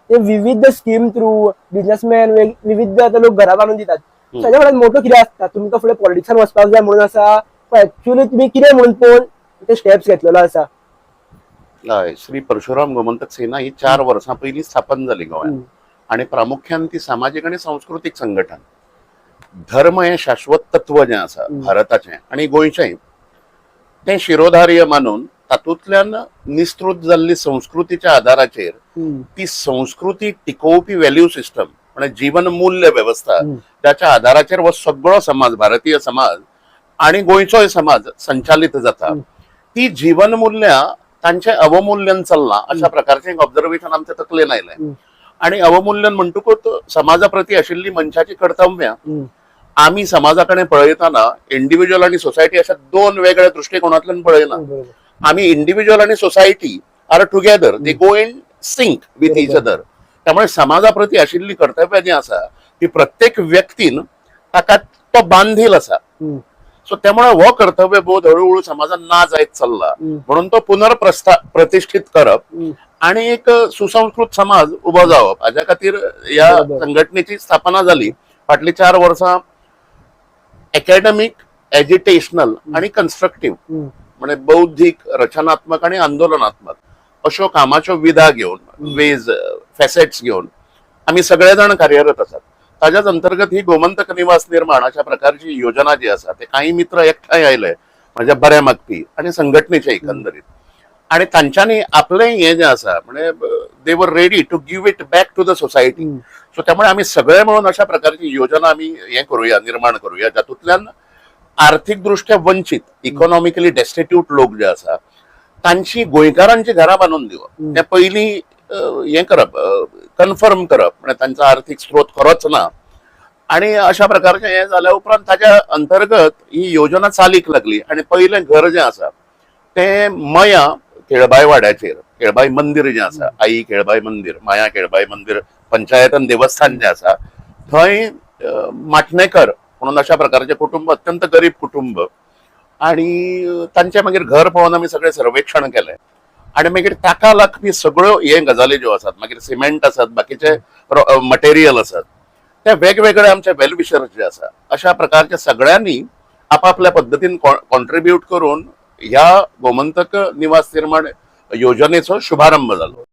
ते विविध scheme through businessman विविध आता लोक घरा बांधून दितात. ताच्या फुड्यान मोठो कितें आसता, तुमकां फुडें पॉलिटिक्सान वचपाक जाय म्हणून आसा, एक्चुअली तुम्ही कितें म्हणून पळोवन ते स्टेप्स घेतलेलो आसा? हय, श्री परशुराम गोमंतक सेना ही 4 वर्सां पयलीं स्थापन जाली गोंयांत आणि प्रामुख्यान ती सामाजीक आणि सांस्कृतिक संघटन. धर्म हे शाश्वत तत्व जे आसा भारताचें आणि गोंयचें ते शिरोधार्य मानून तातूंतल्यान निस्तृत जाल्ली संस्कृतीच्या आदाराचेर ती संस्कृती टिकोवपी व्हॅल्यू सिस्टम म्हणजे जीवन मूल्य व्यवस्था त्याच्या आदाराचेर हो सगळो समाज, भारतीय समाज आणि गोंयचोय समाज संचालित जाता. ती जीवन मूल्य तांचे अवमूल्यन चल्लां अशा प्रकारचें एक ऑब्झर्वेशन आमच्या तकलेन आयलें. आणि अवमूल्यन म्हणटकूच समाजा प्रती आशिल्ली मनशाची कर्तव्यां आमी समाजा कडेन पळयतना इंडिव्हिज्युअल आणि सोसायटी अशा 2 वेगळ्या दृष्टिकोनांतल्यान पळयना. आमी इंडिव्हिज्युअल आणि society are together, they go in sync with each other. त्यामुळे समाजा प्रती आशिल्ली कर्तव्यां जी आसा ती प्रत्येक व्यक्तीन ताका तो बांधील आसा. सो त्यामुळे हो कर्तव्य बोध हळूहळू समाजात ना जायत चल्ला. म्हणून तो प्रतिष्ठित करप आणि एक सुसंस्कृत समाज उभो जावप हाच्या खातीर ह्या संघटनेची स्थापना जाली. फाटली 4 वर्सां अकॅडमिक, एज्युटेशनल आणि कन्स्ट्रक्टिव्ह म्हणजे बौद्धिक, रचनात्मक आणि आंदोलनात्मक अशो कामाच्यो विधा घेवन, वेज फॅसेट्स घेवन आम्ही सगळे जण कार्यरत आसात. ताच्याच अंतर्गत ही गोमंतक निवास निर्माण अशा प्रकारची योजना जी आसा ते काही मित्र एकठांय आयले माझ्या बऱ्या मागपी आणि संघटनेचे एकंदरीत. आणि तांच्यांनी आपले हे जे आसा म्हणजे they were ready to give it back to the society. So त्यामुळे आम्ही सगळे मिळून अशा प्रकारची योजना आम्ही हे करूया, निर्माण करूया, जातूंतल्यान आर्थिक दृष्ट्या वंचित, इकॉनॉमिकली डेस्टिट्यूट लोक जे आसा तांची गोंयकारांची घरां बांदून दिवप, ते पयलीं हे करप, कन्फर्म करप म्हणजे तांचा आर्थिक स्त्रोत खरोच ना. आणि अशा प्रकारचे हे जाल्या उपरांत ताच्या अंतर्गत ही योजना चालीक लागली. आणि पयलें घर जें आसा ते मया केळबाई वाड्याचेर, केळबाई मंदिर जें आसा, आई केळबाई मंदिर, माया केळबाई मंदिर पंचायतन देवस्थान जें आसा थंय माटणेकर म्हणून अशा प्रकारचे कुटुंब, अत्यंत गरीब कुटुंब, आणि तांचे मागीर घर पळोवन आमी सगळे सर्वेक्षण केलें. आणि मागीर ताका लागपी सगळ्यो हे गजाली ज्यो आसात, मागीर सिमेंट आसात, बाकीचे मटेरियल आसात, ते वेगवेगळे आमचे वेलविशर्स जे आसा अशा प्रकारच्या सगळ्यांनी आपापल्या पद्धतीन कॉन्ट्रीब्यूट करून ह्या गोमंतक निवास निर्माण योजनेचो शुभारंभ झालो.